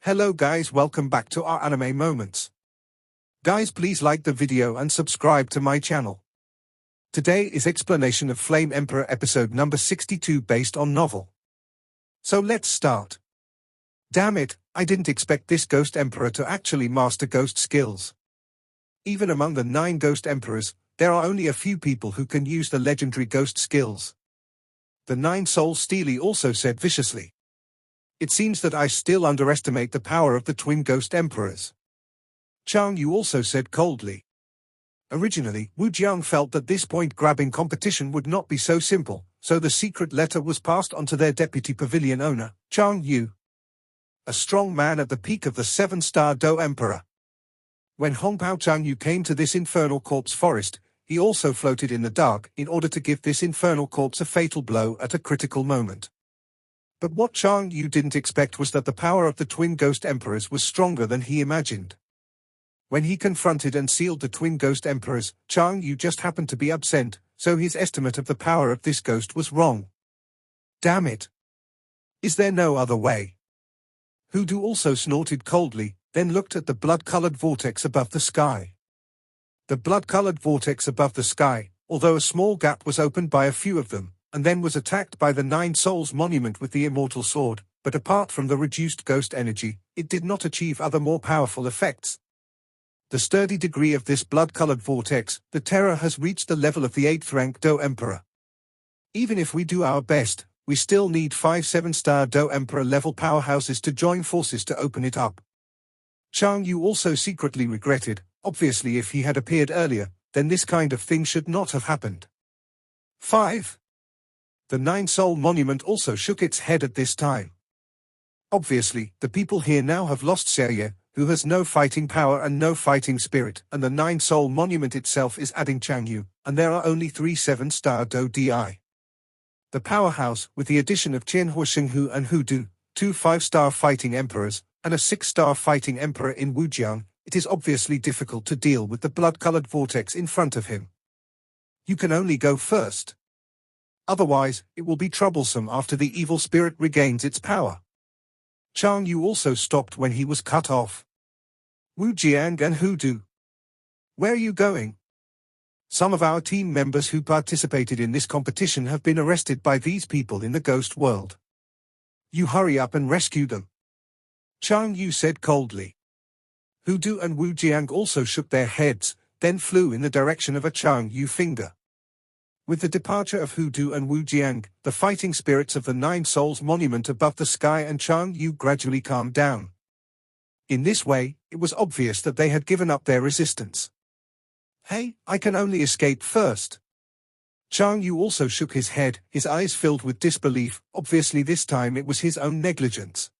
Hello guys, welcome back to our anime moments. Guys, please like the video and subscribe to my channel. Today is explanation of Flame Emperor episode number 62 based on novel. So let's start. Damn it, I didn't expect this Ghost Emperor to actually master ghost skills. Even among the 9 Ghost Emperors, there are only a few people who can use the legendary ghost skills. The 9 Soul Steely also said viciously. It seems that I still underestimate the power of the twin Ghost Emperors. Chang Yu also said coldly. Originally, Wu Jiang felt that this point-grabbing competition would not be so simple, so the secret letter was passed on to their deputy pavilion owner, Chang Yu. A strong man at the peak of the 7-star Do Emperor. When Hongpao Chang Yu came to this infernal corpse forest, he also floated in the dark in order to give this infernal corpse a fatal blow at a critical moment. But what Chang Yu didn't expect was that the power of the twin Ghost Emperors was stronger than he imagined. When he confronted and sealed the twin Ghost Emperors, Chang Yu just happened to be absent, so his estimate of the power of this ghost was wrong. Damn it! Is there no other way? Hoodoo also snorted coldly, then looked at the blood-colored vortex above the sky. The blood-colored vortex above the sky, although a small gap was opened by a few of them, and then was attacked by the 9 Souls monument with the immortal sword, but apart from the reduced ghost energy, it did not achieve other more powerful effects. The sturdy degree of this blood-colored vortex, the terror has reached the level of the 8th rank Do Emperor. Even if we do our best, we still need 5 7-star Do Emperor level powerhouses to join forces to open it up. Chang Yu also secretly regretted, obviously if he had appeared earlier, then this kind of thing should not have happened. 5. The 9 Soul Monument also shook its head at this time. Obviously, the people here now have lost Xiao Yan, who has no fighting power and no fighting spirit, and the 9 Soul Monument itself is adding Chang Yu, and there are only 3 7-star Do Di. The powerhouse, with the addition of Qianhua Shenghu and Hoodoo, 2 5-star fighting emperors, and a 6-star fighting emperor in Wujiang, it is obviously difficult to deal with the blood-colored vortex in front of him. You can only go first. Otherwise, it will be troublesome after the evil spirit regains its power. Chang Yu also stopped when he was cut off. Wu Jiang and Hoodoo. Where are you going? Some of our team members who participated in this competition have been arrested by these people in the ghost world. You hurry up and rescue them. Chang Yu said coldly. Hoodoo and Wu Jiang also shook their heads, then flew in the direction of a Chang Yu finger. With the departure of Hoodoo and Wu Jiang, the fighting spirits of the 9 Souls monument above the sky and Chang Yu gradually calmed down. In this way, it was obvious that they had given up their resistance. Hey, I can only escape first. Chang Yu also shook his head, his eyes filled with disbelief. Obviously this time it was his own negligence.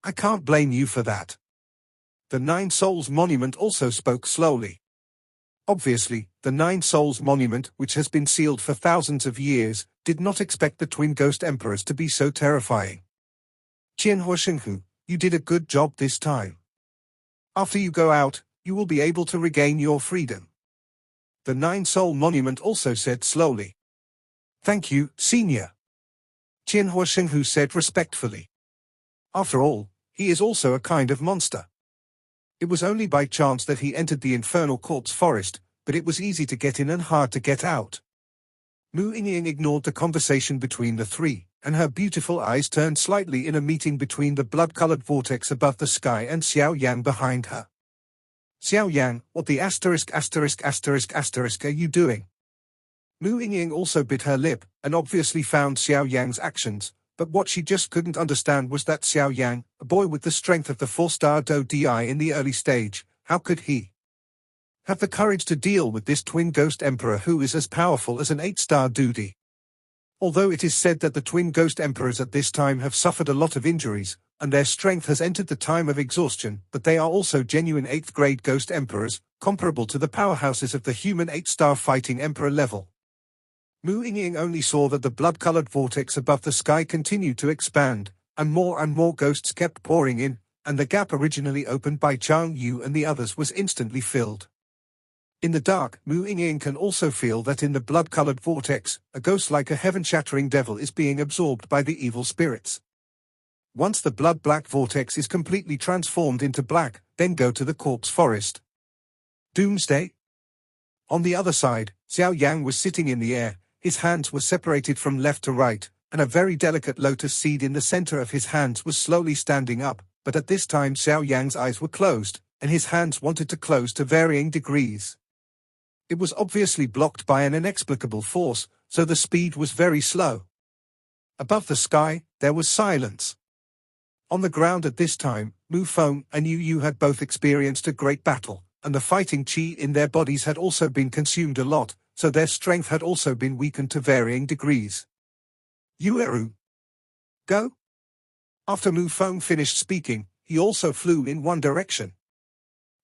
I can't blame you for that. The 9 Souls monument also spoke slowly. Obviously, the 9 Souls monument, which has been sealed for thousands of years, did not expect the twin Ghost Emperors to be so terrifying. Qianhua Shenghu, you did a good job this time. After you go out, you will be able to regain your freedom. The 9 Soul monument also said slowly. Thank you, Senior. Qianhua Shenghu said respectfully. After all, he is also a kind of monster. It was only by chance that he entered the infernal corpse forest, but it was easy to get in and hard to get out. Mu Yingying ignored the conversation between the three, and her beautiful eyes turned slightly in a meeting between the blood-colored vortex above the sky and Xiao Yan behind her. Xiao Yan, what the ***** are you doing? Mu Yingying also bit her lip, and obviously found Xiao Yan's actions, but what she just couldn't understand was that Xiao Yan, a boy with the strength of the 4-star Do Di in the early stage, how could he have the courage to deal with this twin Ghost Emperor who is as powerful as an 8-star Do Di? Although it is said that the twin Ghost Emperors at this time have suffered a lot of injuries, and their strength has entered the time of exhaustion, but they are also genuine 8th-grade Ghost Emperors, comparable to the powerhouses of the human 8-star fighting Emperor level. Mu Yingying only saw that the blood-colored vortex above the sky continued to expand, and more ghosts kept pouring in, and the gap originally opened by Chang Yu and the others was instantly filled. In the dark, Mu Yingying can also feel that in the blood-colored vortex, a ghost like a heaven-shattering devil is being absorbed by the evil spirits. Once the blood-black vortex is completely transformed into black, then go to the corpse forest. Doomsday? On the other side, Xiao Yang was sitting in the air, his hands were separated from left to right, and a very delicate lotus seed in the center of his hands was slowly standing up, but at this time Xiao Yang's eyes were closed, and his hands wanted to close to varying degrees. It was obviously blocked by an inexplicable force, so the speed was very slow. Above the sky, there was silence. On the ground at this time, Mu Feng and Yu Yu had both experienced a great battle, and the fighting qi in their bodies had also been consumed a lot, so their strength had also been weakened to varying degrees. Yueru. Go? After Mu Feng finished speaking, he also flew in one direction.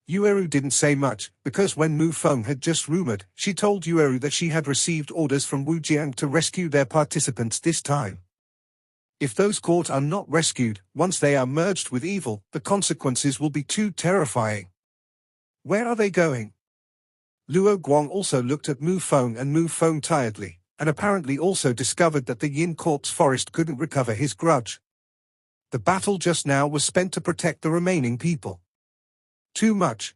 Yueru didn't say much, because when Mu Feng had just rumored, she told Yueru that she had received orders from Wu Jiang to rescue their participants this time. If those caught are not rescued, once they are merged with evil, the consequences will be too terrifying. Where are they going? Luo Guang also looked at Mu Feng and Mu Feng tiredly, and apparently also discovered that the Yin Corpse Forest couldn't recover his grudge. The battle just now was spent to protect the remaining people. Too much.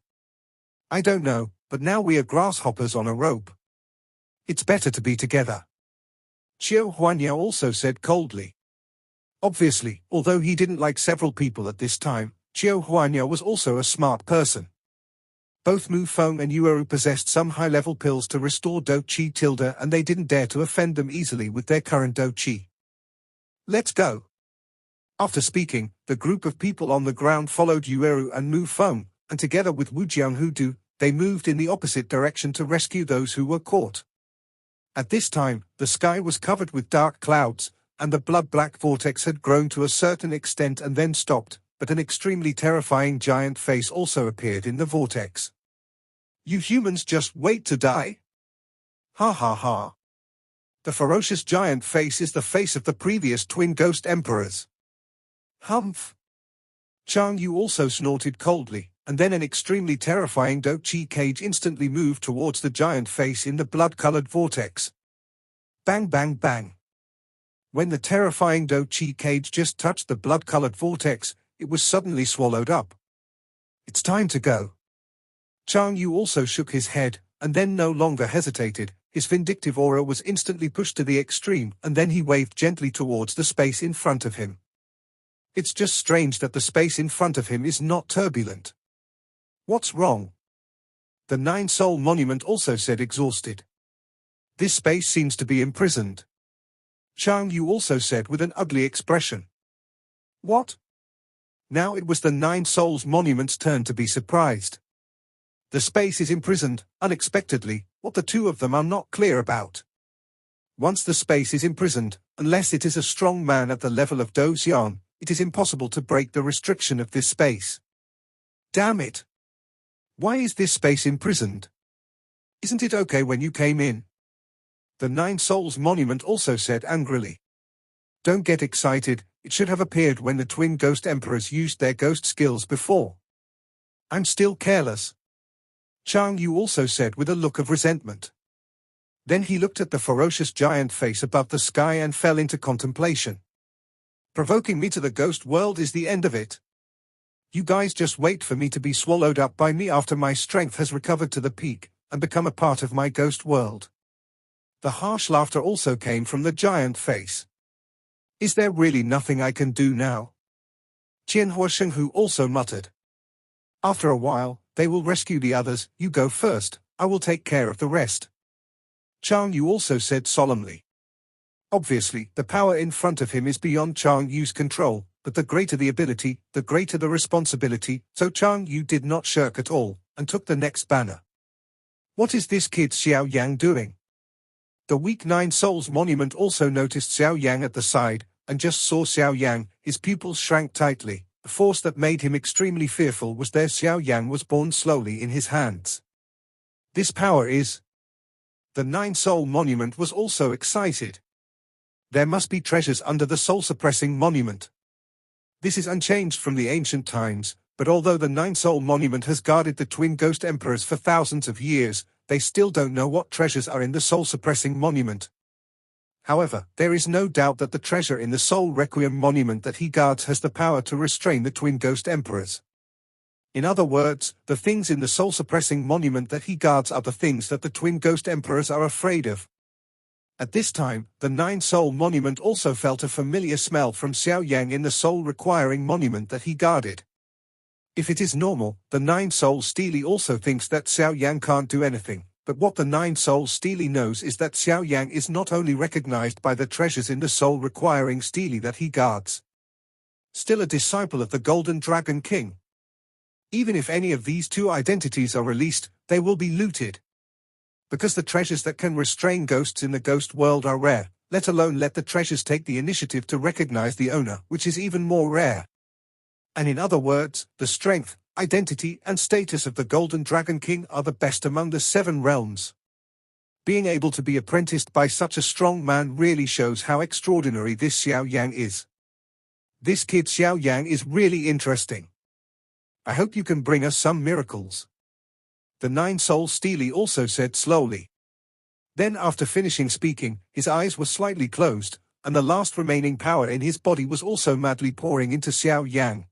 I don't know, but now we are grasshoppers on a rope. It's better to be together. Qiu Huanya also said coldly. Obviously, although he didn't like several people at this time, Qiu Huanya was also a smart person. Both Mu Feng and Yueru possessed some high-level pills to restore Do Chi Tilde, and they didn't dare to offend them easily with their current Do Chi. Let's go. After speaking, the group of people on the ground followed Yueru and Mu Feng, and together with Wu Jianghudu, they moved in the opposite direction to rescue those who were caught. At this time, the sky was covered with dark clouds, and the blood-black vortex had grown to a certain extent and then stopped, but an extremely terrifying giant face also appeared in the vortex. You humans just wait to die? Ha ha ha. The ferocious giant face is the face of the previous twin ghost emperors. Humph. Chang Yu also snorted coldly, and then an extremely terrifying Do Chi cage instantly moved towards the giant face in the blood-colored vortex. Bang bang bang. When the terrifying Do Chi cage just touched the blood-colored vortex, it was suddenly swallowed up. It's time to go. Chang Yu also shook his head, and then no longer hesitated. His vindictive aura was instantly pushed to the extreme, and then he waved gently towards the space in front of him. It's just strange that the space in front of him is not turbulent. What's wrong? The Nine Soul Monument also said exhausted. This space seems to be imprisoned. Chang Yu also said with an ugly expression. What? Now it was the Nine Souls Monument's turn to be surprised. The space is imprisoned, unexpectedly, what the two of them are not clear about. Once the space is imprisoned, unless it is a strong man at the level of Do Xian, it is impossible to break the restriction of this space. Damn it! Why is this space imprisoned? Isn't it okay when you came in? The Nine Souls Monument also said angrily. Don't get excited, it should have appeared when the twin ghost emperors used their ghost skills before. I'm still careless. Chang Yu also said with a look of resentment. Then he looked at the ferocious giant face above the sky and fell into contemplation. Provoking me to the ghost world is the end of it. You guys just wait for me to be swallowed up by me after my strength has recovered to the peak, and become a part of my ghost world. The harsh laughter also came from the giant face. Is there really nothing I can do now? Qianhua Shenghu also muttered. After a while, they will rescue the others, you go first, I will take care of the rest. Chang Yu also said solemnly. Obviously, the power in front of him is beyond Chang Yu's control, but the greater the ability, the greater the responsibility, so Chang Yu did not shirk at all, and took the next banner. What is this kid Xiao Yang doing? The weak Nine Souls Monument also noticed Xiao Yang at the side, and just saw Xiao Yang, his pupils shrank tightly. The force that made him extremely fearful was there. Xiao Yang was born slowly in his hands. This power is... The Nine Soul Monument was also excited. There must be treasures under the soul-suppressing monument. This is unchanged from the ancient times, but although the Nine Soul Monument has guarded the twin ghost emperors for thousands of years, they still don't know what treasures are in the soul-suppressing monument. However, there is no doubt that the treasure in the Soul Requiem monument that he guards has the power to restrain the twin ghost emperors. In other words, the things in the soul-suppressing monument that he guards are the things that the twin ghost emperors are afraid of. At this time, the Nine-Soul monument also felt a familiar smell from Xiao Yang in the soul-requiring monument that he guarded. If it is normal, the Nine-Soul Steely also thinks that Xiao Yang can't do anything. But what the Nine-Soul Steely knows is that Xiao Yang is not only recognized by the treasures in the soul-requiring Steely that he guards, still a disciple of the Golden Dragon King. Even if any of these two identities are released, they will be looted. Because the treasures that can restrain ghosts in the ghost world are rare, let alone let the treasures take the initiative to recognize the owner, which is even more rare. And in other words, the strength, identity and status of the Golden Dragon King are the best among the 7 realms. Being able to be apprenticed by such a strong man really shows how extraordinary this Xiao Yang is. This kid Xiao Yang is really interesting. I hope you can bring us some miracles. The Nine-Soul Steely also said slowly. Then after finishing speaking, his eyes were slightly closed, and the last remaining power in his body was also madly pouring into Xiao Yang.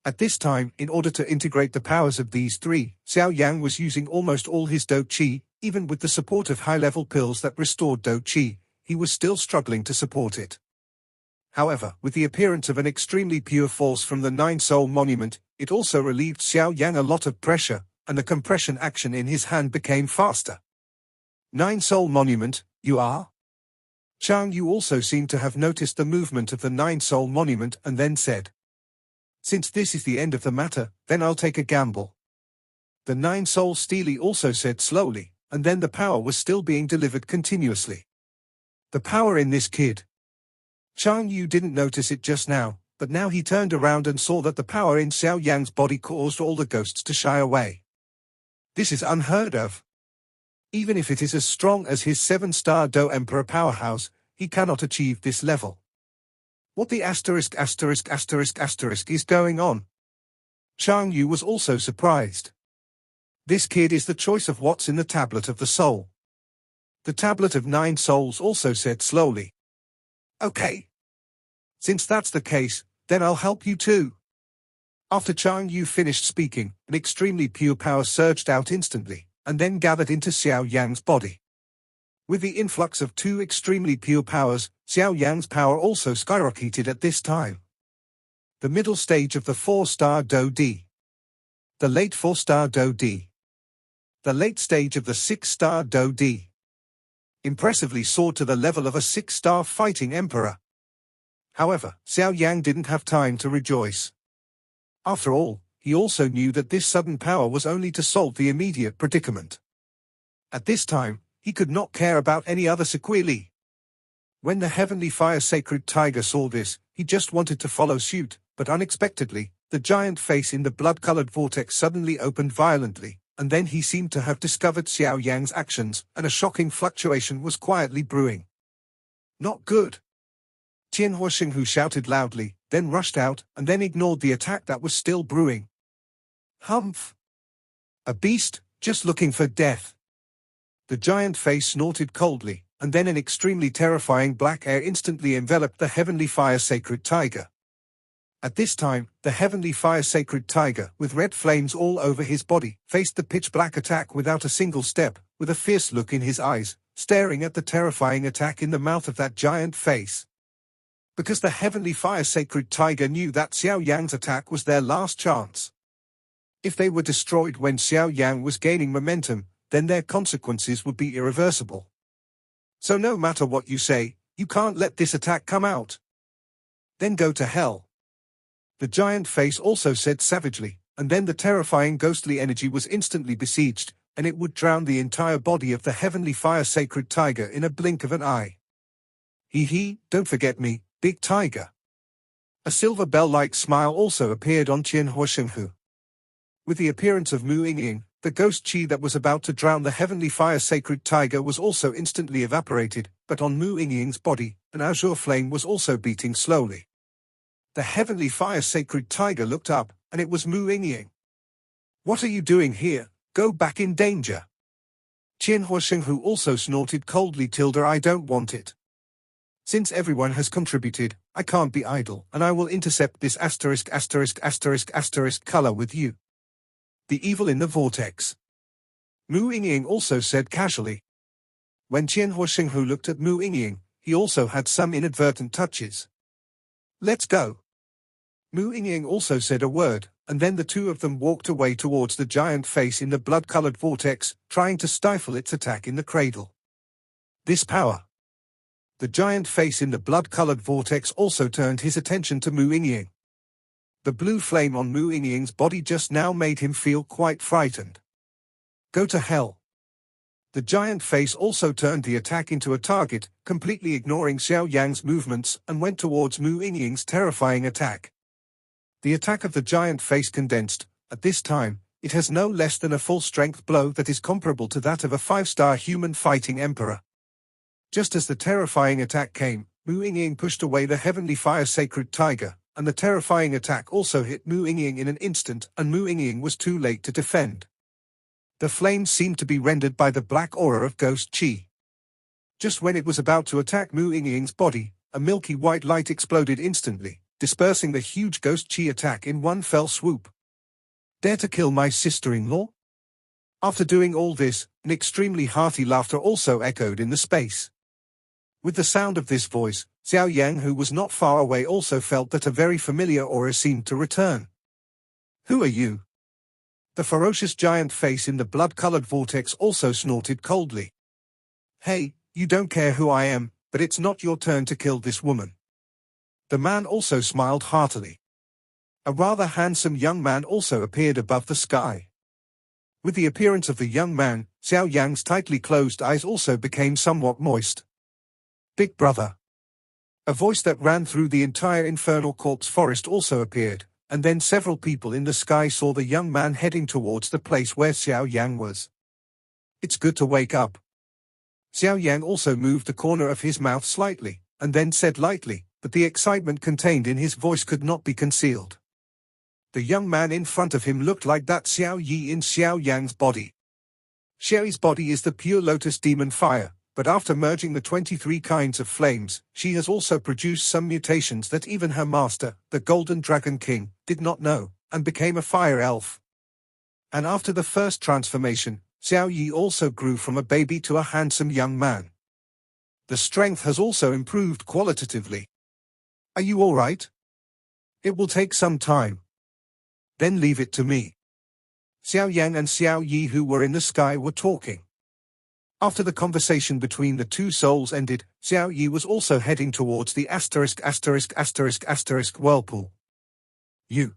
At this time, in order to integrate the powers of these 3, Xiao Yang was using almost all his Do Qi. Even with the support of high-level pills that restored Do Qi, he was still struggling to support it. However, with the appearance of an extremely pure force from the Nine-Soul monument, it also relieved Xiao Yang a lot of pressure, and the compression action in his hand became faster. Nine-Soul monument, you are? Chang Yu also seemed to have noticed the movement of the Nine-Soul monument and then said, "Since this is the end of the matter, then I'll take a gamble." The Nine-Soul Steely also said slowly, and then the power was still being delivered continuously. The power in this kid. Chang Yu didn't notice it just now, but now he turned around and saw that the power in Xiao Yang's body caused all the ghosts to shy away. This is unheard of. Even if it is as strong as his 7-star Do Emperor powerhouse, he cannot achieve this level. What the asterisk is going on? Chang Yu was also surprised. This kid is the choice of what's in the Tablet of the Soul. The Tablet of 9 Souls also said slowly. Okay. Since that's the case, then I'll help you too. After Chang Yu finished speaking, an extremely pure power surged out instantly, and then gathered into Xiao Yang's body. With the influx of 2 extremely pure powers, Xiao Yang's power also skyrocketed at this time. The middle stage of the 4-star Do D. The late 4-star Do D. The late stage of the 6-star Do D. Impressively soared to the level of a 6-star fighting emperor. However, Xiao Yang didn't have time to rejoice. After all, he also knew that this sudden power was only to solve the immediate predicament. At this time, he could not care about any other sequelae. When the Heavenly Fire Sacred Tiger saw this, he just wanted to follow suit, but unexpectedly, the giant face in the blood-colored vortex suddenly opened violently, and then he seemed to have discovered Xiao Yang's actions, and a shocking fluctuation was quietly brewing. Not good. Qian Huoshenghu shouted loudly, then rushed out, and then ignored the attack that was still brewing. Humph! A beast, just looking for death. The giant face snorted coldly, and then an extremely terrifying black air instantly enveloped the Heavenly Fire Sacred Tiger. At this time, the Heavenly Fire Sacred Tiger, with red flames all over his body, faced the pitch-black attack without a single step, with a fierce look in his eyes, staring at the terrifying attack in the mouth of that giant face. Because the Heavenly Fire Sacred Tiger knew that Xiao Yang's attack was their last chance. If they were destroyed when Xiao Yang was gaining momentum, then their consequences would be irreversible. So no matter what you say, you can't let this attack come out. Then go to hell. The giant face also said savagely, and then the terrifying ghostly energy was instantly besieged, and it would drown the entire body of the Heavenly Fire Sacred Tiger in a blink of an eye. Hee, don't forget me, big tiger. A silver bell-like smile also appeared on Qian Huoshenghu. With the appearance of Mu Yingying, the ghost chi that was about to drown the Heavenly Fire Sacred Tiger was also instantly evaporated, but on Mu Yingying's body, an azure flame was also beating slowly. The Heavenly Fire Sacred Tiger looked up, and it was Mu Yingying. What are you doing here? Go back in danger. Qianhuo also snorted coldly. I don't want it. Since everyone has contributed, I can't be idle, and I will intercept this **** color with you. The evil in the vortex. Mu Yingying also said casually. When Qianhuo looked at Mu Yingying, he also had some inadvertent touches. Let's go. Mu Yingying also said a word, and then the two of them walked away towards the giant face in the blood-colored vortex, trying to stifle its attack in the cradle. This power. The giant face in the blood-colored vortex also turned his attention to Mu Yingying. The blue flame on Mu Yingying's body just now made him feel quite frightened. Go to hell. The giant face also turned the attack into a target, completely ignoring Xiao Yan's movements, and went towards Mu Yingying's terrifying attack. The attack of the giant face condensed. At this time, it has no less than a full-strength blow that is comparable to that of a 5-star human fighting emperor. Just as the terrifying attack came, Mu Yingying pushed away the heavenly fire sacred tiger, and the terrifying attack also hit Mu Yingying in an instant, and Mu Yingying was too late to defend. The flames seemed to be rendered by the black aura of ghost qi. Just when it was about to attack Mu Yingying's body, a milky white light exploded instantly, dispersing the huge ghost qi attack in one fell swoop. Dare to kill my sister-in-law? After doing all this, an extremely hearty laughter also echoed in the space. With the sound of this voice, Xiao Yang, who was not far away, also felt that a very familiar aura seemed to return. Who are you? The ferocious giant face in the blood-colored vortex also snorted coldly. Hey, you don't care who I am, but it's not your turn to kill this woman. The man also smiled heartily. A rather handsome young man also appeared above the sky. With the appearance of the young man, Xiao Yang's tightly closed eyes also became somewhat moist. Big brother. A voice that ran through the entire infernal corpse forest also appeared, and then several people in the sky saw the young man heading towards the place where Xiao Yang was. It's good to wake up. Xiao Yang also moved the corner of his mouth slightly, and then said lightly, but the excitement contained in his voice could not be concealed. The young man in front of him looked like that Xiao Yi in Xiao Yang's body. Xiao Yi's body is the pure lotus demon fire, but after merging the 23 kinds of flames, she has also produced some mutations that even her master, the Golden Dragon King, did not know, and became a fire elf. And after the first transformation, Xiao Yi also grew from a baby to a handsome young man. The strength has also improved qualitatively. Are you all right? It will take some time. Then leave it to me. Xiao Yang and Xiao Yi, who were in the sky, were talking. After the conversation between the two souls ended, Xiao Yi was also heading towards the **** whirlpool. You.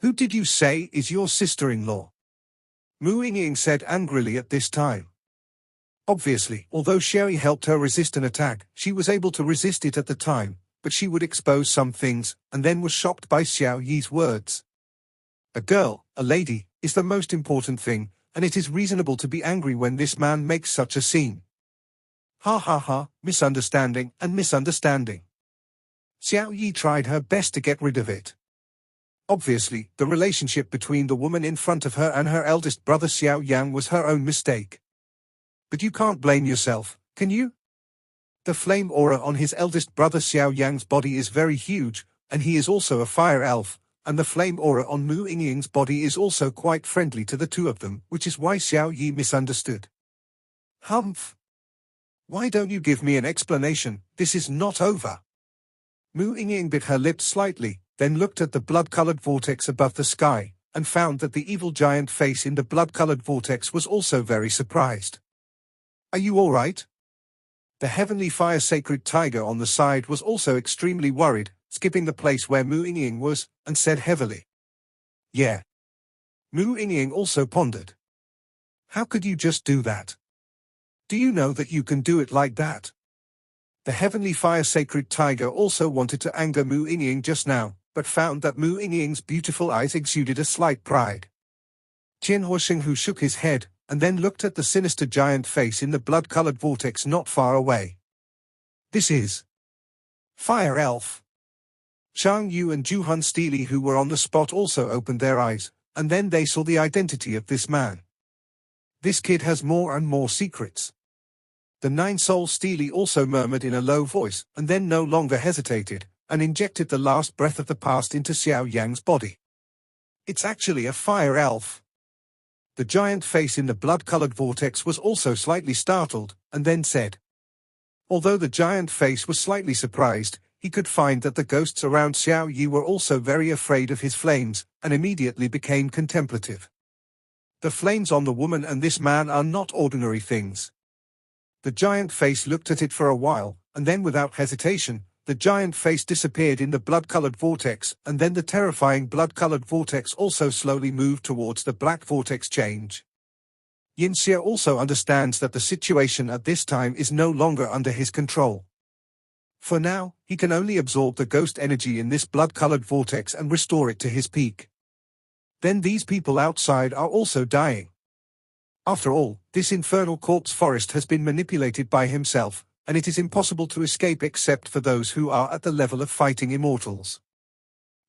Who did you say is your sister-in-law? Mu Yingying said angrily at this time. Obviously, although Xiao Yi helped her resist an attack, she was able to resist it at the time, but she would expose some things, and then was shocked by Xiao Yi's words. A girl, a lady, is the most important thing, and it is reasonable to be angry when this man makes such a scene. Ha ha ha, misunderstanding and misunderstanding. Xiao Yi tried her best to get rid of it. Obviously, the relationship between the woman in front of her and her eldest brother Xiao Yang was her own mistake. But you can't blame yourself, can you? The flame aura on his eldest brother Xiao Yang's body is very huge, and he is also a fire elf, and the flame aura on Mu Yingying's body is also quite friendly to the two of them, which is why Xiao Yi misunderstood. Humph! Why don't you give me an explanation? This is not over. Mu Yingying bit her lips slightly, then looked at the blood-colored vortex above the sky, and found that the evil giant face in the blood-colored vortex was also very surprised. Are you all right? The heavenly fire sacred tiger on the side was also extremely worried, skipping the place where Mu Yingying was, and said heavily. Yeah. Mu Yingying also pondered. How could you just do that? Do you know that you can do it like that? The heavenly fire sacred tiger also wanted to anger Mu Yingying just now, but found that Mu Yingying's beautiful eyes exuded a slight pride. Qianhuo shook his head, and then looked at the sinister giant face in the blood-colored vortex not far away. This is Fire Elf. Zhang Yu and Juhun Steely, who were on the spot, also opened their eyes, and then they saw the identity of this man. This kid has more and more secrets. The nine-soul Steely also murmured in a low voice, and then no longer hesitated, and injected the last breath of the past into Xiao Yang's body. It's actually a fire elf. The giant face in the blood-colored vortex was also slightly startled, and then said. Although the giant face was slightly surprised, he could find that the ghosts around Xiao Yi were also very afraid of his flames, and immediately became contemplative. The flames on the woman and this man are not ordinary things. The giant face looked at it for a while, and then without hesitation, the giant face disappeared in the blood-colored vortex, and then the terrifying blood-colored vortex also slowly moved towards the black vortex change. Yinxia also understands that the situation at this time is no longer under his control. For now, he can only absorb the ghost energy in this blood-colored vortex and restore it to his peak. Then these people outside are also dying. After all, this infernal corpse forest has been manipulated by himself, and it is impossible to escape except for those who are at the level of fighting immortals.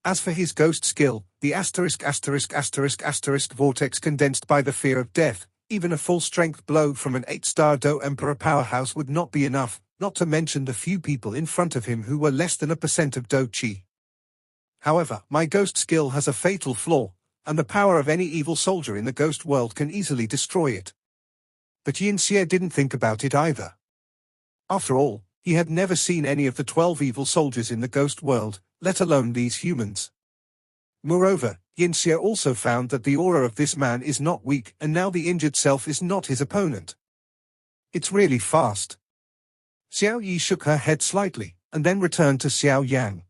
As for his ghost skill, the ****** vortex condensed by the fear of death, even a full-strength blow from an 8-star Do Emperor powerhouse would not be enough, not to mention the few people in front of him who were less than 1% of Do Chi. However, my ghost skill has a fatal flaw, and the power of any evil soldier in the ghost world can easily destroy it. But Yinxia didn't think about it either. After all, he had never seen any of the 12 evil soldiers in the ghost world, let alone these humans. Moreover, Yinxia also found that the aura of this man is not weak, and now the injured self is not his opponent. It's really fast. Xiao Yi shook her head slightly, and then returned to Xiao Yang.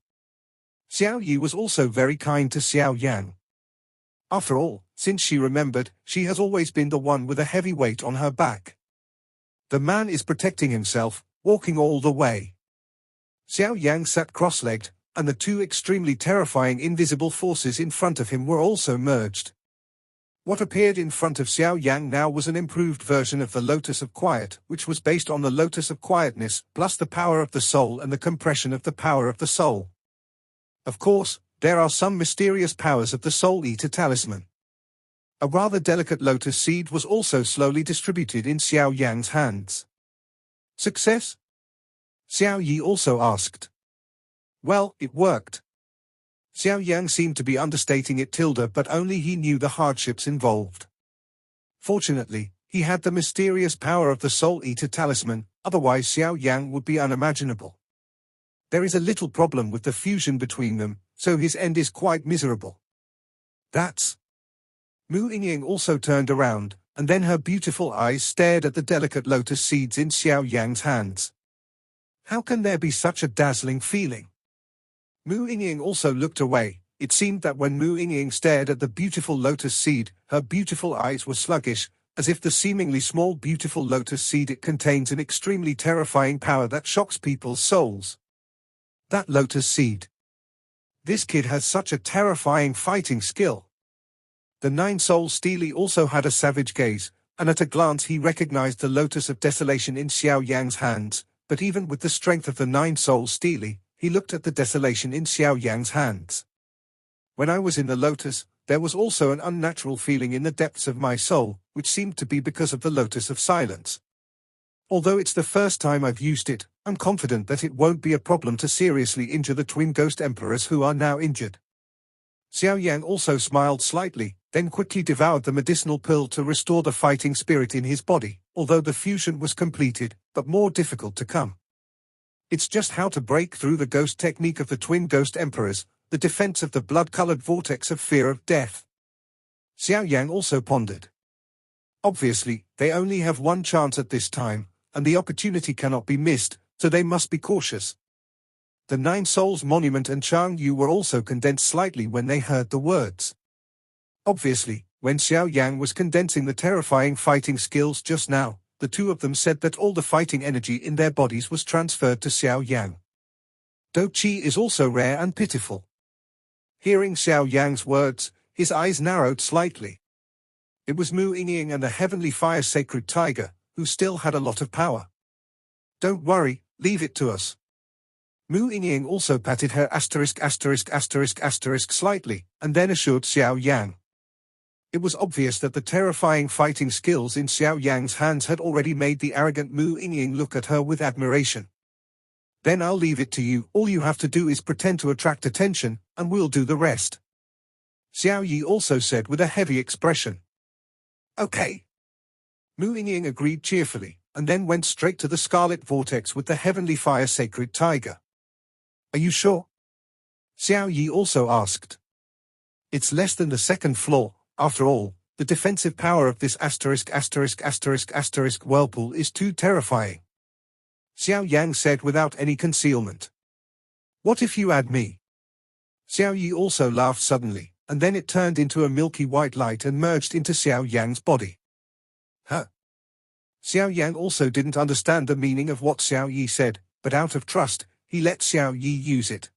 Xiao Yi was also very kind to Xiao Yang. After all, since she remembered, she has always been the one with a heavy weight on her back. The man is protecting himself, walking all the way. Xiao Yang sat cross-legged, and the two extremely terrifying invisible forces in front of him were also merged. What appeared in front of Xiao Yang now was an improved version of the Lotus of Quiet, which was based on the Lotus of Quietness, plus the power of the soul and the compression of the power of the soul. Of course, there are some mysterious powers of the Soul Eater talisman. A rather delicate lotus seed was also slowly distributed in Xiao Yang's hands. Success? Xiao Yi also asked. Well, it worked. Xiao Yang seemed to be understating it but only he knew the hardships involved. Fortunately, he had the mysterious power of the Soul Eater talisman, otherwise Xiao Yang would be unimaginable. There is a little problem with the fusion between them, so his end is quite miserable. That's... Mu Yingying also turned around, and then her beautiful eyes stared at the delicate lotus seeds in Xiao Yang's hands. How can there be such a dazzling feeling? Mu Yingying also looked away. It seemed that when Mu Yingying stared at the beautiful lotus seed, her beautiful eyes were sluggish, as if the seemingly small beautiful lotus seed it contains an extremely terrifying power that shocks people's souls. That lotus seed. This kid has such a terrifying fighting skill. The nine-soul Steely also had a savage gaze, and at a glance he recognized the Lotus of Desolation in Xiao Yang's hands, but even with the strength of the nine-soul Steely, he looked at the desolation in Xiao Yang's hands. When I was in the Lotus, there was also an unnatural feeling in the depths of my soul, which seemed to be because of the Lotus of Silence. Although it's the first time I've used it, I'm confident that it won't be a problem to seriously injure the twin ghost emperors who are now injured. Xiao Yang also smiled slightly, then quickly devoured the medicinal pill to restore the fighting spirit in his body, although the fusion was completed, but more difficult to come. It's just how to break through the ghost technique of the twin ghost emperors, the defense of the blood-colored vortex of fear of death. Xiao Yang also pondered. Obviously, they only have one chance at this time, and the opportunity cannot be missed, so they must be cautious. The Nine Souls Monument and Chang Yu were also condensed slightly when they heard the words. Obviously, when Xiao Yang was condensing the terrifying fighting skills just now, the two of them said that all the fighting energy in their bodies was transferred to Xiao Yang. Do Qi is also rare and pitiful. Hearing Xiao Yang's words, his eyes narrowed slightly. It was Mu Yingying and the heavenly fire sacred tiger, who still had a lot of power. Don't worry, leave it to us. Mu Yingying also patted her **** slightly, and then assured Xiao Yang. It was obvious that the terrifying fighting skills in Xiao Yang's hands had already made the arrogant Mu Yingying look at her with admiration. Then I'll leave it to you, all you have to do is pretend to attract attention, and we'll do the rest. Xiao Yi also said with a heavy expression. Okay. Mu Yingying agreed cheerfully, and then went straight to the Scarlet Vortex with the Heavenly Fire Sacred Tiger. Are you sure? Xiao Yi also asked. It's less than the second floor, after all, the defensive power of this ***** whirlpool is too terrifying. Xiao Yang said without any concealment. What if you add me? Xiao Yi also laughed suddenly, and then it turned into a milky white light and merged into Xiao Yang's body. Huh? Xiao Yang also didn't understand the meaning of what Xiao Yi said, but out of trust, he let Xiao Yi use it.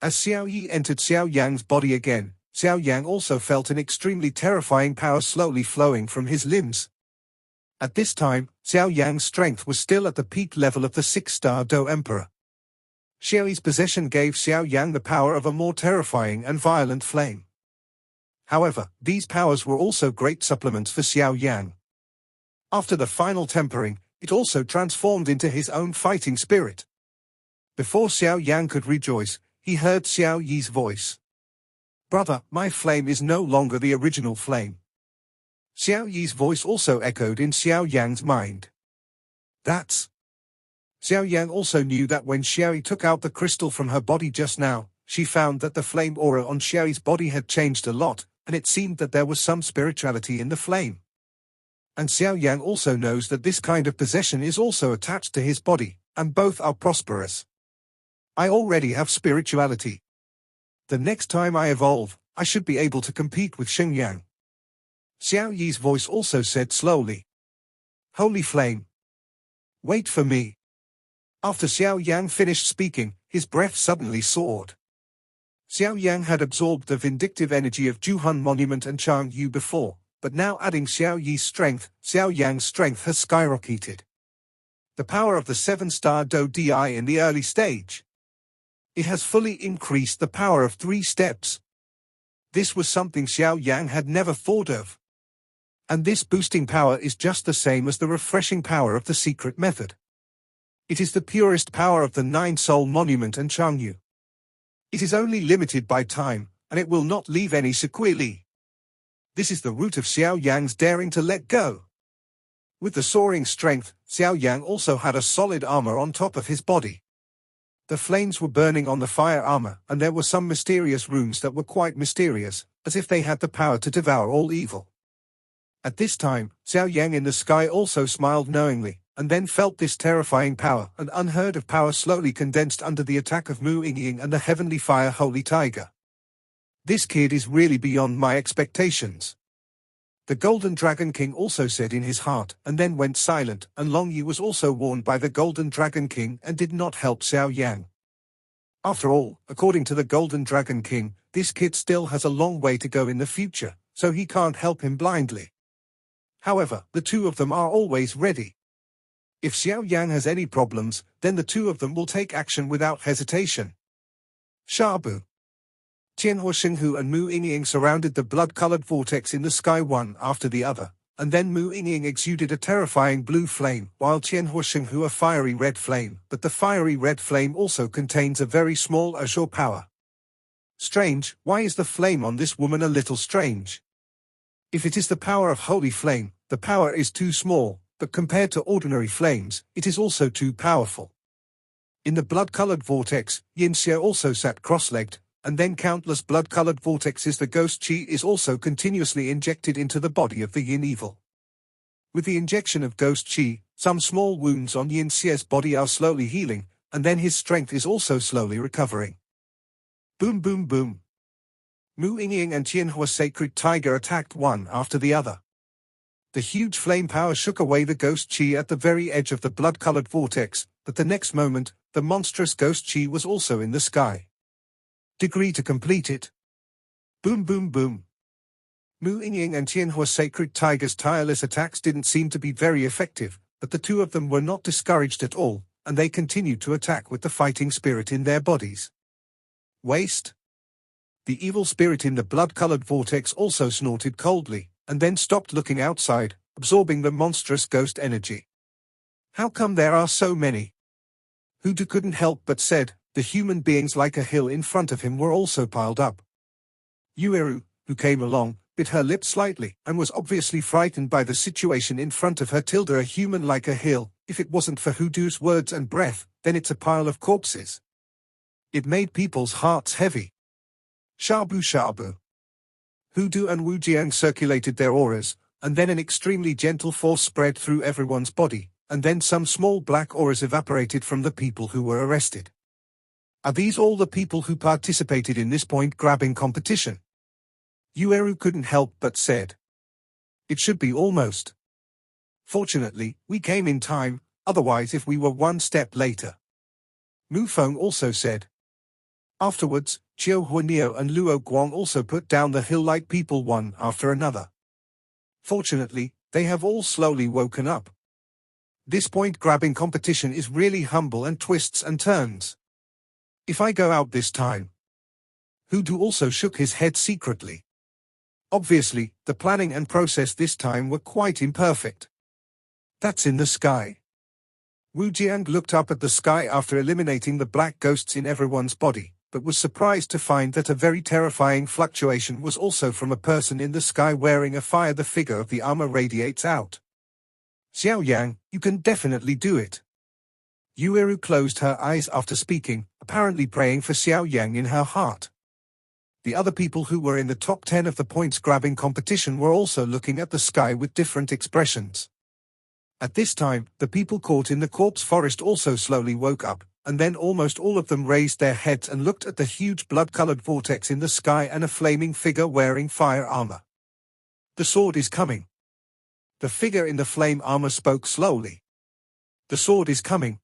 As Xiao Yi entered Xiao Yang's body again, Xiao Yang also felt an extremely terrifying power slowly flowing from his limbs. At this time, Xiao Yang's strength was still at the peak level of the 6-star Do Emperor. Xiao Yi's possession gave Xiao Yang the power of a more terrifying and violent flame. However, these powers were also great supplements for Xiao Yang. After the final tempering, it also transformed into his own fighting spirit. Before Xiao Yang could rejoice, he heard Xiao Yi's voice. Brother, my flame is no longer the original flame. Xiao Yi's voice also echoed in Xiao Yang's mind. That's... Xiao Yang also knew that when Xiao Yi took out the crystal from her body just now, she found that the flame aura on Xiao Yi's body had changed a lot, and it seemed that there was some spirituality in the flame. And Xiao Yang also knows that this kind of possession is also attached to his body, and both are prosperous. I already have spirituality. The next time I evolve, I should be able to compete with Sheng Yang. Xiao Yi's voice also said slowly. Holy flame. Wait for me. After Xiao Yang finished speaking, his breath suddenly soared. Xiao Yang had absorbed the vindictive energy of Juhun Monument and Chang Yu before, but now adding Xiao Yi's strength, Xiao Yang's strength has skyrocketed. The power of the 7-star Do Di in the early stage. It has fully increased the power of 3 steps. This was something Xiao Yang had never thought of. And this boosting power is just the same as the refreshing power of the secret method. It is the purest power of the 9-soul monument and Changyu. It is only limited by time, and it will not leave any sequelae. This is the root of Xiao Yang's daring to let go. With the soaring strength, Xiao Yang also had a solid armor on top of his body. The flames were burning on the fire armor, and there were some mysterious runes that were quite mysterious, as if they had the power to devour all evil. At this time, Xiao Yang in the sky also smiled knowingly, and then felt this terrifying power and unheard of power slowly condensed under the attack of Mu Yingying and the Heavenly Fire Holy Tiger. This kid is really beyond my expectations. The Golden Dragon King also said in his heart, and then went silent, and Long Yi was also warned by the Golden Dragon King and did not help Xiao Yang. After all, according to the Golden Dragon King, this kid still has a long way to go in the future, so he can't help him blindly. However, the two of them are always ready. If Xiao Yang has any problems, then the two of them will take action without hesitation. Shabu. Tianhua Xinghu and Mu Yingying surrounded the blood-colored vortex in the sky one after the other, and then Mu Yingying exuded a terrifying blue flame, while Tianhua Xinghu a fiery red flame, but the fiery red flame also contains a very small azure power. Strange, why is the flame on this woman a little strange? If it is the power of holy flame, the power is too small, but compared to ordinary flames, it is also too powerful. In the blood-colored vortex, Yin Xie also sat cross-legged, and then countless blood-colored vortexes the ghost chi is also continuously injected into the body of the Yin evil. With the injection of ghost chi, some small wounds on Yin Xie's body are slowly healing, and then his strength is also slowly recovering. Boom boom boom. Mu Yingying and Tianhua Sacred Tiger attacked one after the other. The huge flame power shook away the ghost chi at the very edge of the blood-colored vortex, but the next moment, the monstrous ghost chi was also in the sky. Degree to complete it. Boom boom boom. Mu Yingying and Tianhua Sacred Tiger's tireless attacks didn't seem to be very effective, but the two of them were not discouraged at all, and they continued to attack with the fighting spirit in their bodies. Waste. The evil spirit in the blood-colored vortex also snorted coldly, and then stopped looking outside, absorbing the monstrous ghost energy. How come there are so many? Hoodoo couldn't help but said, the human beings like a hill in front of him were also piled up. Yueru, who came along, bit her lip slightly, and was obviously frightened by the situation in front of her. A human like a hill, if it wasn't for Hoodoo's words and breath, then it's a pile of corpses. It made people's hearts heavy. Shabu shabu. Hoodoo and Wujiang circulated their auras, and then an extremely gentle force spread through everyone's body, and then some small black auras evaporated from the people who were arrested. Are these all the people who participated in this point-grabbing competition? Yueru couldn't help but said. It should be almost. Fortunately, we came in time, otherwise if we were one step later. Mu Feng also said. Afterwards, Chiu Huanio and Luo Guang also put down the hill-like people one after another. Fortunately, they have all slowly woken up. This point-grabbing competition is really humble and twists and turns. If I go out this time. Hoodoo also shook his head secretly. Obviously, the planning and process this time were quite imperfect. That's in the sky. Wu Jiang looked up at the sky after eliminating the black ghosts in everyone's body, but was surprised to find that a very terrifying fluctuation was also from a person in the sky wearing a fire. The figure of the armor radiates out. Xiao Yang, you can definitely do it. Yueru closed her eyes after speaking, apparently praying for Xiao Yang in her heart. The other people who were in the top 10 of the points-grabbing competition were also looking at the sky with different expressions. At this time, the people caught in the corpse forest also slowly woke up, and then almost all of them raised their heads and looked at the huge blood-colored vortex in the sky and a flaming figure wearing fire armor. The sword is coming. The figure in the flame armor spoke slowly. The sword is coming.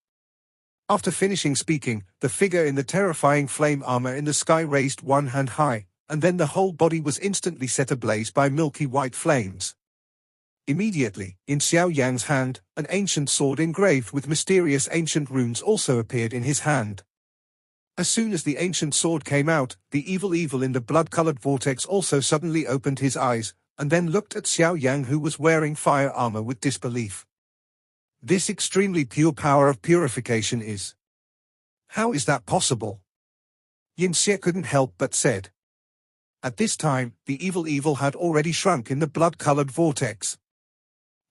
After finishing speaking, the figure in the terrifying flame armor in the sky raised one hand high, and then the whole body was instantly set ablaze by milky white flames. Immediately, in Xiao Yang's hand, an ancient sword engraved with mysterious ancient runes also appeared in his hand. As soon as the ancient sword came out, the evil in the blood-colored vortex also suddenly opened his eyes, and then looked at Xiao Yang, who was wearing fire armor, with disbelief. This extremely pure power of purification is. How is that possible? Yin Xie couldn't help but said. At this time, the evil had already shrunk in the blood-colored vortex.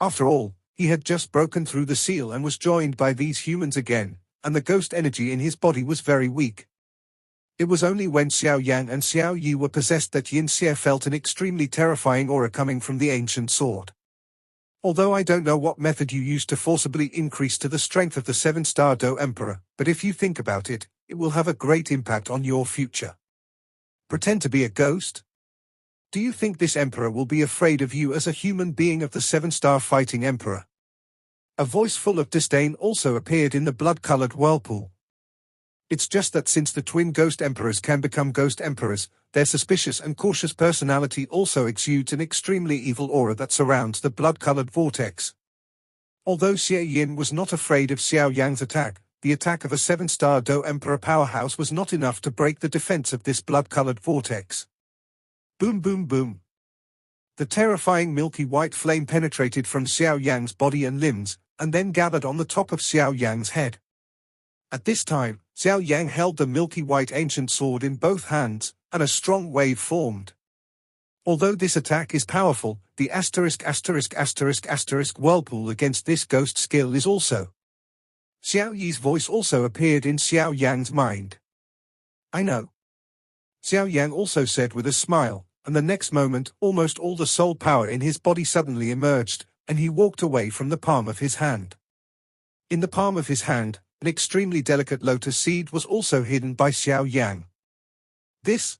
After all, he had just broken through the seal and was joined by these humans again, and the ghost energy in his body was very weak. It was only when Xiao Yang and Xiao Yi were possessed that Yin Xie felt an extremely terrifying aura coming from the ancient sword. Although I don't know what method you used to forcibly increase to the strength of the 7-star Do Emperor, but if you think about it, it will have a great impact on your future. Pretend to be a ghost? Do you think this emperor will be afraid of you as a human being of the 7-star fighting emperor? A voice full of disdain also appeared in the blood-colored whirlpool. It's just that since the twin ghost emperors can become ghost emperors, their suspicious and cautious personality also exudes an extremely evil aura that surrounds the blood-colored vortex. Although Xie Yin was not afraid of Xiao Yang's attack, the attack of a 7-star Do Emperor powerhouse was not enough to break the defense of this blood-colored vortex. Boom boom boom. The terrifying milky white flame penetrated from Xiao Yang's body and limbs, and then gathered on the top of Xiao Yang's head. At this time, Xiao Yang held the milky white ancient sword in both hands, and a strong wave formed. Although this attack is powerful, the **** whirlpool against this ghost skill is also. Xiao Yi's voice also appeared in Xiao Yang's mind. I know. Xiao Yang also said with a smile, and the next moment, almost all the soul power in his body suddenly emerged, and he walked away from the palm of his hand. In the palm of his hand, an extremely delicate lotus seed was also hidden by Xiao Yang. This?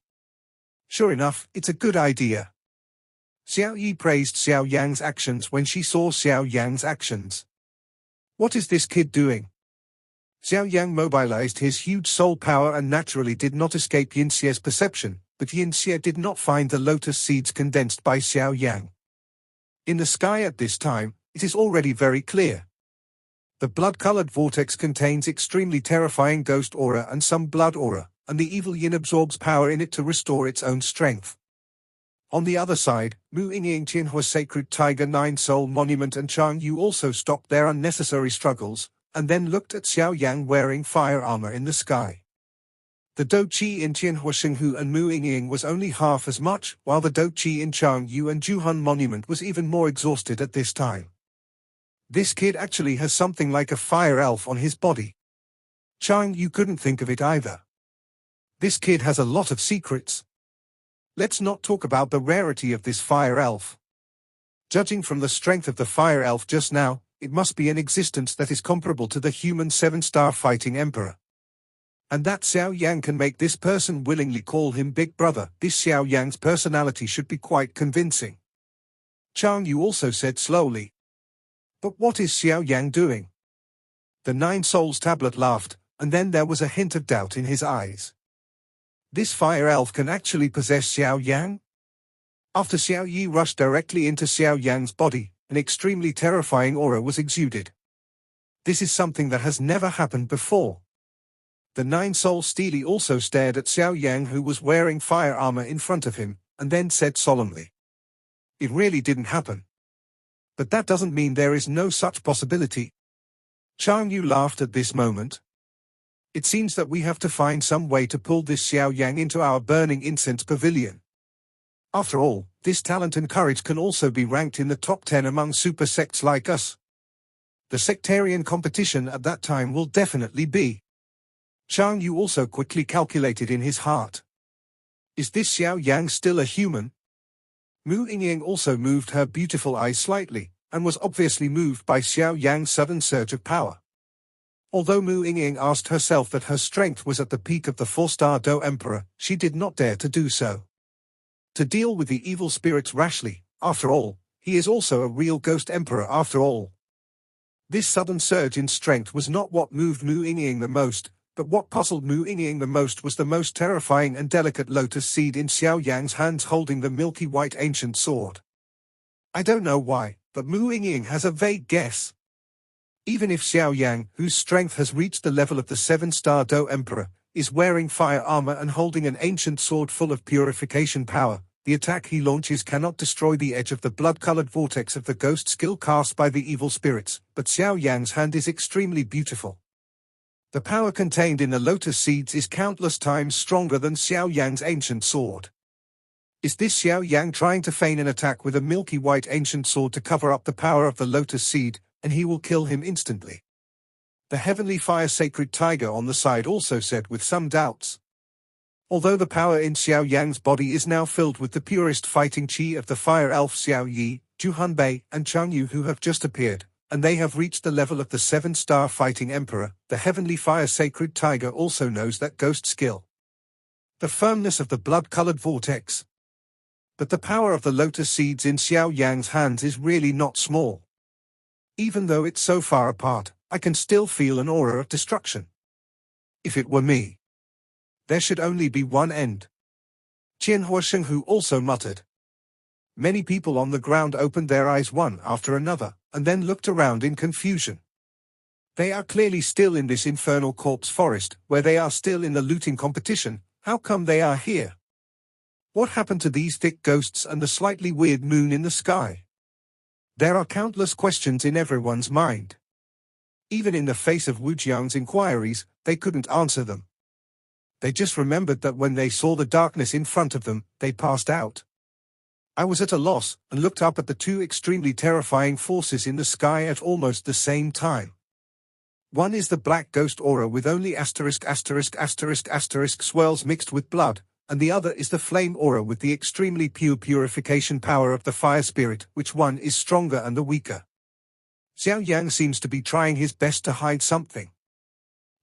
Sure enough, it's a good idea. Xiao Yi praised Xiao Yang's actions when she saw Xiao Yang's actions. What is this kid doing? Xiao Yang mobilized his huge soul power and naturally did not escape Yin Xie's perception, but Yin Xie did not find the lotus seeds condensed by Xiao Yang. In the sky at this time, it is already very clear. The blood-colored vortex contains extremely terrifying ghost aura and some blood aura, and the evil yin absorbs power in it to restore its own strength. On the other side, Mu Yingying Tianhua's sacred tiger nine-soul monument and Chang Yu also stopped their unnecessary struggles, and then looked at Xiao Yang wearing fire armor in the sky. The Do Qi in Tianhua Xinghu and Mu Yingying was only half as much, while the Do Qi in Chang Yu and Juhun monument was even more exhausted at this time. This kid actually has something like a fire elf on his body. Chang Yu couldn't think of it either. This kid has a lot of secrets. Let's not talk about the rarity of this fire elf. Judging from the strength of the fire elf just now, it must be an existence that is comparable to the human 7-star fighting emperor. And that Xiao Yang can make this person willingly call him big brother. This Xiao Yang's personality should be quite convincing. Chang Yu also said slowly. But what is Xiao Yang doing? The Nine Souls tablet laughed, and then there was a hint of doubt in his eyes. This fire elf can actually possess Xiao Yang? After Xiao Yi rushed directly into Xiao Yang's body, an extremely terrifying aura was exuded. This is something that has never happened before. The Nine-Soul Steely also stared at Xiao Yang, who was wearing fire armor in front of him, and then said solemnly, "It really didn't happen. But that doesn't mean there is no such possibility." Chang Yu laughed at this moment. "It seems that we have to find some way to pull this Xiao Yang into our burning incense pavilion. After all, this talent and courage can also be ranked in the top 10 among super sects like us. The sectarian competition at that time will definitely be." Chang Yu also quickly calculated in his heart. Is this Xiao Yang still a human? Mu Yingying also moved her beautiful eyes slightly, and was obviously moved by Xiao Yang's sudden surge of power. Although Mu Yingying asked herself that her strength was at the peak of the 4-star Do Emperor, she did not dare to do so. To deal with the evil spirits rashly, after all, he is also a real ghost emperor after all. This sudden surge in strength was not what moved Mu Yingying the most, but what puzzled Mu Yingying the most was the most terrifying and delicate lotus seed in Xiao Yang's hands holding the milky white ancient sword. I don't know why, but Mu Yingying has a vague guess. Even if Xiao Yang, whose strength has reached the level of the 7-star Do Emperor, is wearing fire armor and holding an ancient sword full of purification power, the attack he launches cannot destroy the edge of the blood-colored vortex of the ghost skill cast by the evil spirits, but Xiao Yang's hand is extremely beautiful. The power contained in the lotus seeds is countless times stronger than Xiao Yang's ancient sword. Is this Xiao Yang trying to feign an attack with a milky white ancient sword to cover up the power of the lotus seed, and he will kill him instantly? The heavenly fire sacred tiger on the side also said with some doubts. Although the power in Xiao Yang's body is now filled with the purest fighting chi of the fire elf Xiao Yi, Juhanbei, and Chang Yu who have just appeared, and they have reached the level of the 7-star fighting emperor, the heavenly fire sacred tiger also knows that ghost skill. The firmness of the blood-colored vortex. But the power of the lotus seeds in Xiao Yang's hands is really not small. Even though it's so far apart, I can still feel an aura of destruction. If it were me, there should only be one end. Tianhua Shenghu also muttered. Many people on the ground opened their eyes one after another, and then looked around in confusion. They are clearly still in this infernal corpse forest, where they are still in the looting competition. How come they are here? What happened to these thick ghosts and the slightly weird moon in the sky? There are countless questions in everyone's mind. Even in the face of Wu Jiang's inquiries, they couldn't answer them. They just remembered that when they saw the darkness in front of them, they passed out. I was at a loss, and looked up at the two extremely terrifying forces in the sky at almost the same time. One is the black ghost aura with only ***** swirls mixed with blood, and the other is the flame aura with the extremely pure purification power of the fire spirit. Which one is stronger and the weaker? Xiao Yang seems to be trying his best to hide something.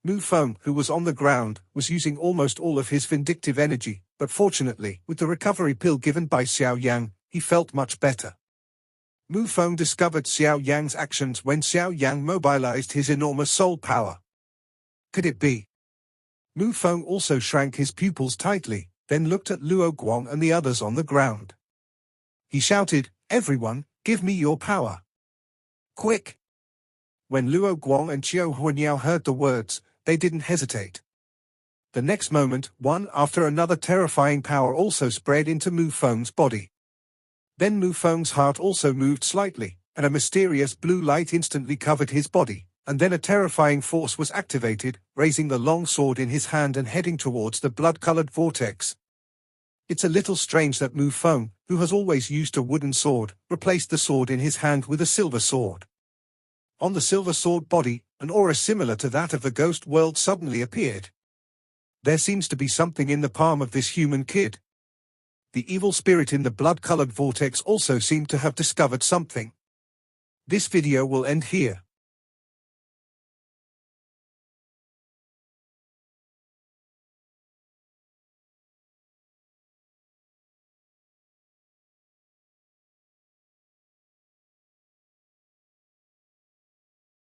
Mu Feng, who was on the ground, was using almost all of his vindictive energy, but fortunately, with the recovery pill given by Xiao Yang, he felt much better. Mu Feng discovered Xiao Yang's actions when Xiao Yang mobilized his enormous soul power. Could it be? Mu Feng also shrank his pupils tightly, then looked at Luo Guang and the others on the ground. He shouted, "Everyone, give me your power. Quick!" When Luo Guang and Qiu Huanyao heard the words, they didn't hesitate. The next moment, one after another terrifying power also spread into Mu Feng's body. Then Mu Feng's heart also moved slightly, and a mysterious blue light instantly covered his body, and then a terrifying force was activated, raising the long sword in his hand and heading towards the blood-colored vortex. It's a little strange that Mu Feng, who has always used a wooden sword, replaced the sword in his hand with a silver sword. On the silver sword body, an aura similar to that of the ghost world suddenly appeared. There seems to be something in the palm of this human kid. The evil spirit in the blood-colored vortex also seemed to have discovered something. This video will end here.